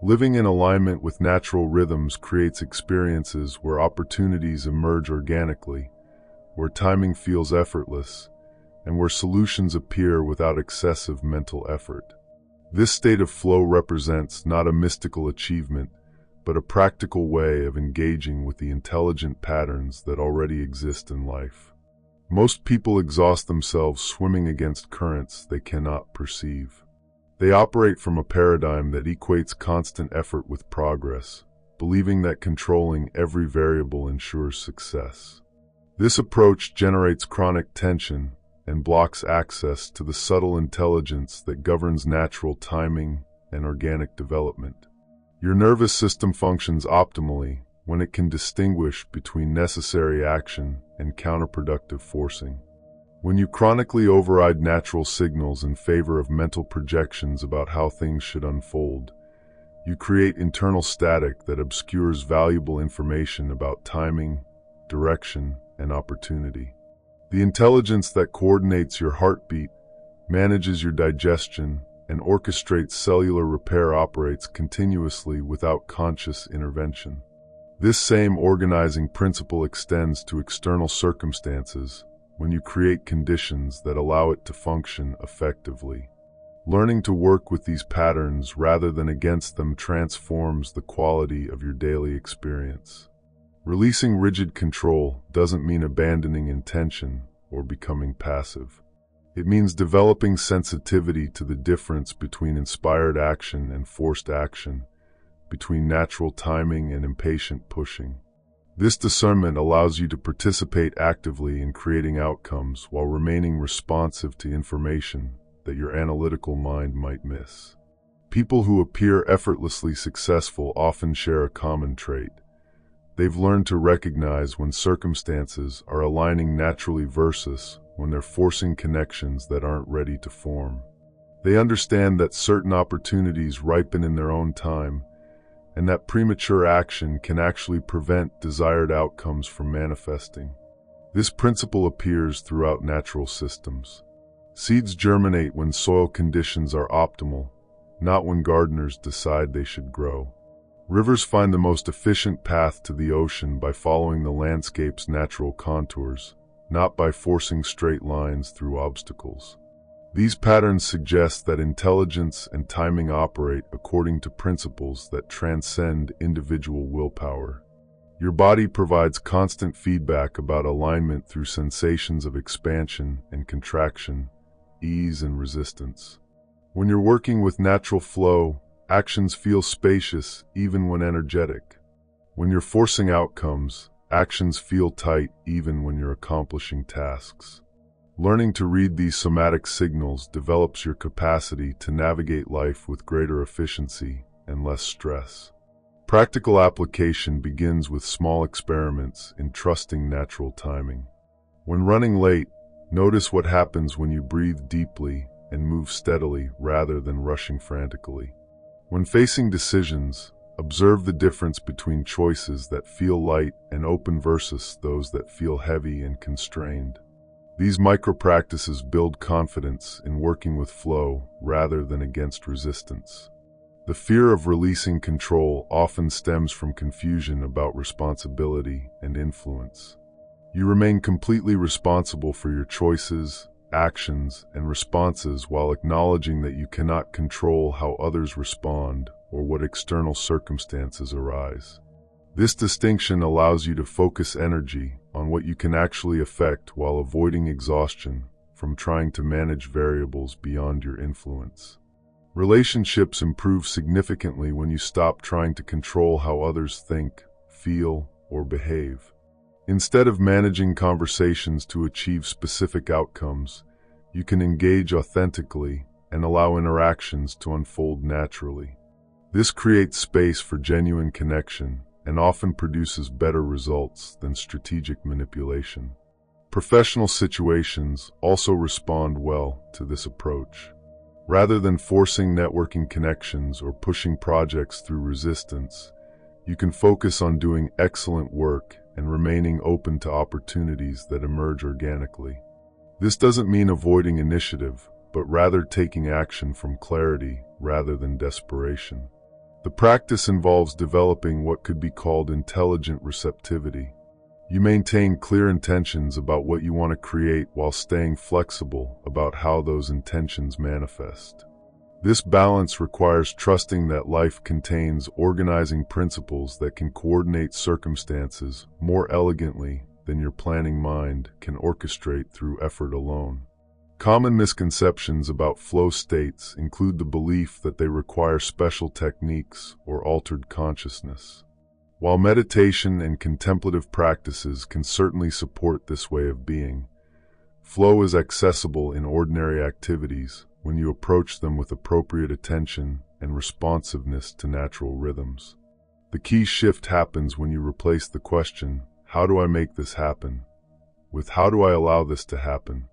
Living in alignment with natural rhythms creates experiences where opportunities emerge organically, where timing feels effortless, and where solutions appear without excessive mental effort. This state of flow represents not a mystical achievement, but a practical way of engaging with the intelligent patterns that already exist in life. Most people exhaust themselves swimming against currents they cannot perceive. They operate from a paradigm that equates constant effort with progress, believing that controlling every variable ensures success. This approach generates chronic tension and blocks access to the subtle intelligence that governs natural timing and organic development. Your nervous system functions optimally when it can distinguish between necessary action and counterproductive forcing. When you chronically override natural signals in favor of mental projections about how things should unfold, you create internal static that obscures valuable information about timing, direction, and opportunity. The intelligence that coordinates your heartbeat, manages your digestion, and orchestrates cellular repair operates continuously without conscious intervention. This same organizing principle extends to external circumstances when you create conditions that allow it to function effectively. Learning to work with these patterns rather than against them transforms the quality of your daily experience. Releasing rigid control doesn't mean abandoning intention or becoming passive. It means developing sensitivity to the difference between inspired action and forced action, between natural timing and impatient pushing. This discernment allows you to participate actively in creating outcomes while remaining responsive to information that your analytical mind might miss. People who appear effortlessly successful often share a common trait. They've learned to recognize when circumstances are aligning naturally versus when they're forcing connections that aren't ready to form. They understand that certain opportunities ripen in their own time, and that premature action can actually prevent desired outcomes from manifesting. This principle appears throughout natural systems. Seeds germinate when soil conditions are optimal, not when gardeners decide they should grow. Rivers find the most efficient path to the ocean by following the landscape's natural contours, not by forcing straight lines through obstacles. These patterns suggest that intelligence and timing operate according to principles that transcend individual willpower. Your body provides constant feedback about alignment through sensations of expansion and contraction, ease and resistance. When you're working with natural flow, actions feel spacious even when energetic. When you're forcing outcomes, actions feel tight even when you're accomplishing tasks. Learning to read these somatic signals develops your capacity to navigate life with greater efficiency and less stress. Practical application begins with small experiments in trusting natural timing. When running late, notice what happens when you breathe deeply and move steadily rather than rushing frantically. When facing decisions, observe the difference between choices that feel light and open versus those that feel heavy and constrained. These micro-practices build confidence in working with flow rather than against resistance. The fear of releasing control often stems from confusion about responsibility and influence. You remain completely responsible for your choices, actions, and responses while acknowledging that you cannot control how others respond or what external circumstances arise. This distinction allows you to focus energy on what you can actually affect while avoiding exhaustion from trying to manage variables beyond your influence. Relationships improve significantly when you stop trying to control how others think, feel, or behave. Instead of managing conversations to achieve specific outcomes, you can engage authentically and allow interactions to unfold naturally. This creates space for genuine connection and often produces better results than strategic manipulation. Professional situations also respond well to this approach. Rather than forcing networking connections or pushing projects through resistance, you can focus on doing excellent work and remaining open to opportunities that emerge organically. This doesn't mean avoiding initiative, but rather taking action from clarity rather than desperation. The practice involves developing what could be called intelligent receptivity. You maintain clear intentions about what you want to create while staying flexible about how those intentions manifest. This balance requires trusting that life contains organizing principles that can coordinate circumstances more elegantly than your planning mind can orchestrate through effort alone. Common misconceptions about flow states include the belief that they require special techniques or altered consciousness. While meditation and contemplative practices can certainly support this way of being, flow is accessible in ordinary activities when you approach them with appropriate attention and responsiveness to natural rhythms. The key shift happens when you replace the question, "How do I make this happen?" with "How do I allow this to happen?"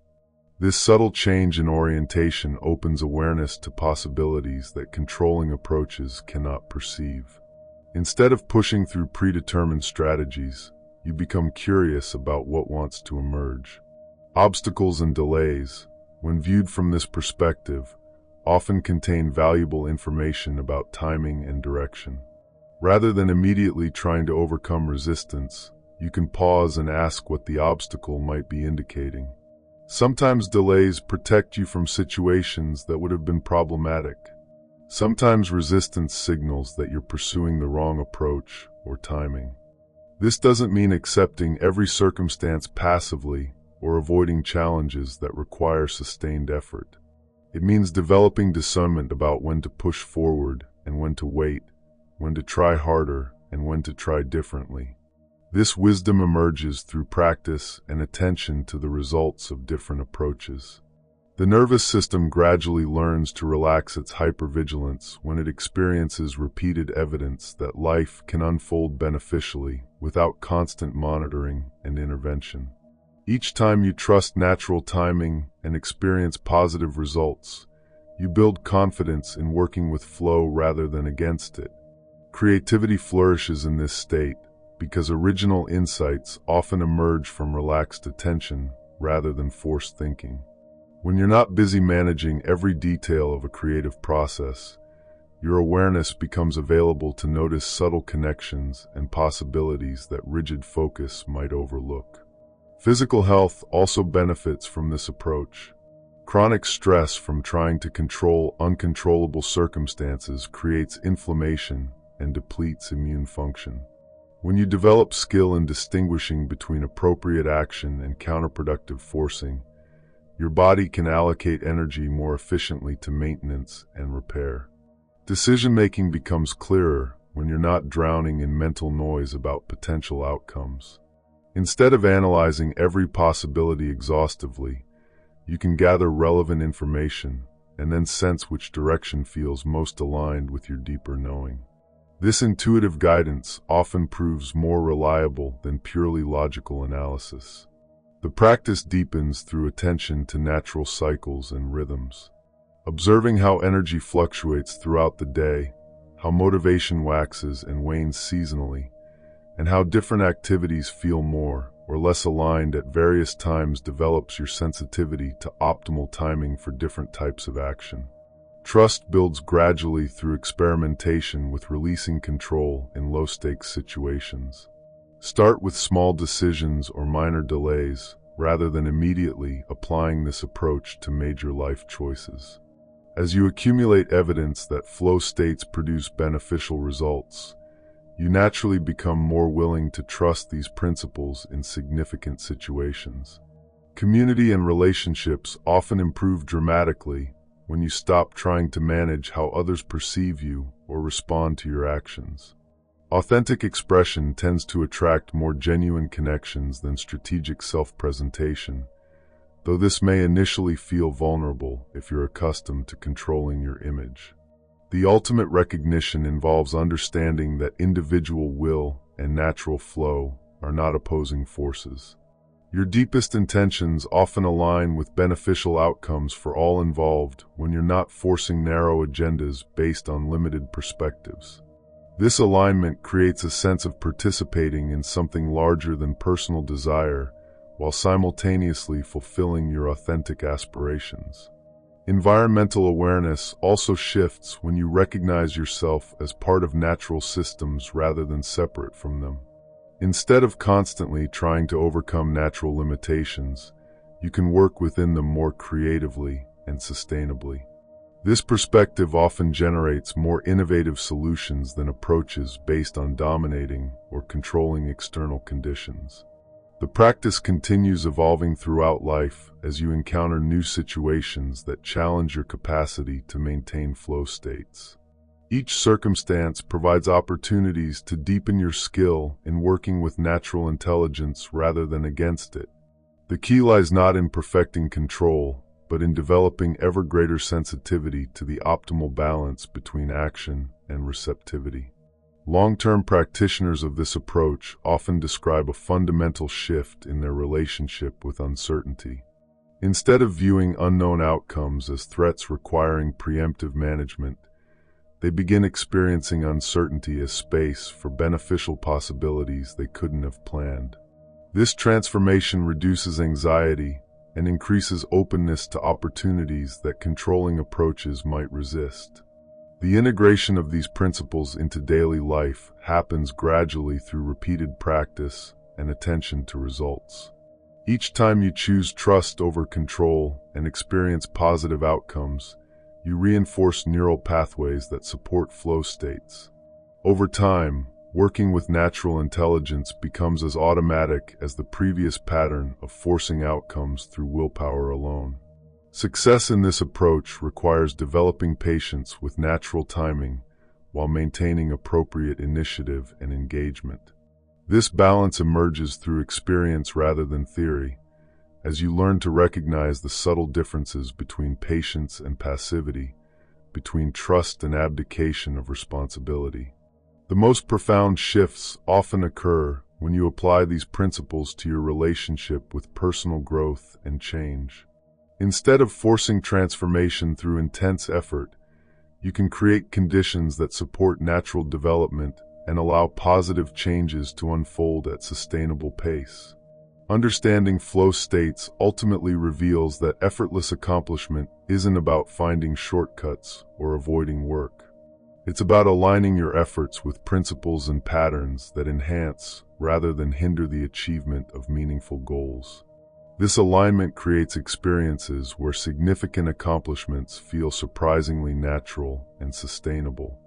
This subtle change in orientation opens awareness to possibilities that controlling approaches cannot perceive. Instead of pushing through predetermined strategies, you become curious about what wants to emerge. Obstacles and delays, when viewed from this perspective, often contain valuable information about timing and direction. Rather than immediately trying to overcome resistance, you can pause and ask what the obstacle might be indicating. Sometimes delays protect you from situations that would have been problematic. Sometimes resistance signals that you're pursuing the wrong approach or timing. This doesn't mean accepting every circumstance passively or avoiding challenges that require sustained effort. It means developing discernment about when to push forward and when to wait, when to try harder and when to try differently. This wisdom emerges through practice and attention to the results of different approaches. The nervous system gradually learns to relax its hypervigilance when it experiences repeated evidence that life can unfold beneficially without constant monitoring and intervention. Each time you trust natural timing and experience positive results, you build confidence in working with flow rather than against it. Creativity flourishes in this state because original insights often emerge from relaxed attention rather than forced thinking. When you're not busy managing every detail of a creative process, your awareness becomes available to notice subtle connections and possibilities that rigid focus might overlook. Physical health also benefits from this approach. Chronic stress from trying to control uncontrollable circumstances creates inflammation and depletes immune function. When you develop skill in distinguishing between appropriate action and counterproductive forcing, your body can allocate energy more efficiently to maintenance and repair. Decision-making becomes clearer when you're not drowning in mental noise about potential outcomes. Instead of analyzing every possibility exhaustively, you can gather relevant information and then sense which direction feels most aligned with your deeper knowing. This intuitive guidance often proves more reliable than purely logical analysis. The practice deepens through attention to natural cycles and rhythms. Observing how energy fluctuates throughout the day, how motivation waxes and wanes seasonally, and how different activities feel more or less aligned at various times develops your sensitivity to optimal timing for different types of action. Trust builds gradually through experimentation with releasing control in low-stakes situations. Start with small decisions or minor delays, rather than immediately applying this approach to major life choices. As you accumulate evidence that flow states produce beneficial results, you naturally become more willing to trust these principles in significant situations. Community and relationships often improve dramatically when you stop trying to manage how others perceive you or respond to your actions. Authentic expression tends to attract more genuine connections than strategic self-presentation, though this may initially feel vulnerable if you're accustomed to controlling your image. The ultimate recognition involves understanding that individual will and natural flow are not opposing forces. Your deepest intentions often align with beneficial outcomes for all involved when you're not forcing narrow agendas based on limited perspectives. This alignment creates a sense of participating in something larger than personal desire while simultaneously fulfilling your authentic aspirations. Environmental awareness also shifts when you recognize yourself as part of natural systems rather than separate from them. Instead of constantly trying to overcome natural limitations, you can work within them more creatively and sustainably. This perspective often generates more innovative solutions than approaches based on dominating or controlling external conditions. The practice continues evolving throughout life as you encounter new situations that challenge your capacity to maintain flow states. Each circumstance provides opportunities to deepen your skill in working with natural intelligence rather than against it. The key lies not in perfecting control, but in developing ever greater sensitivity to the optimal balance between action and receptivity. Long-term practitioners of this approach often describe a fundamental shift in their relationship with uncertainty. Instead of viewing unknown outcomes as threats requiring preemptive management, they begin experiencing uncertainty as space for beneficial possibilities they couldn't have planned. This transformation reduces anxiety and increases openness to opportunities that controlling approaches might resist. The integration of these principles into daily life happens gradually through repeated practice and attention to results. Each time you choose trust over control and experience positive outcomes, you reinforce neural pathways that support flow states. Over time, working with natural intelligence becomes as automatic as the previous pattern of forcing outcomes through willpower alone. Success in this approach requires developing patience with natural timing while maintaining appropriate initiative and engagement. This balance emerges through experience rather than theory, as you learn to recognize the subtle differences between patience and passivity, between trust and abdication of responsibility. The most profound shifts often occur when you apply these principles to your relationship with personal growth and change. Instead of forcing transformation through intense effort, you can create conditions that support natural development and allow positive changes to unfold at sustainable pace. Understanding flow states ultimately reveals that effortless accomplishment isn't about finding shortcuts or avoiding work. It's about aligning your efforts with principles and patterns that enhance rather than hinder the achievement of meaningful goals. This alignment creates experiences where significant accomplishments feel surprisingly natural and sustainable.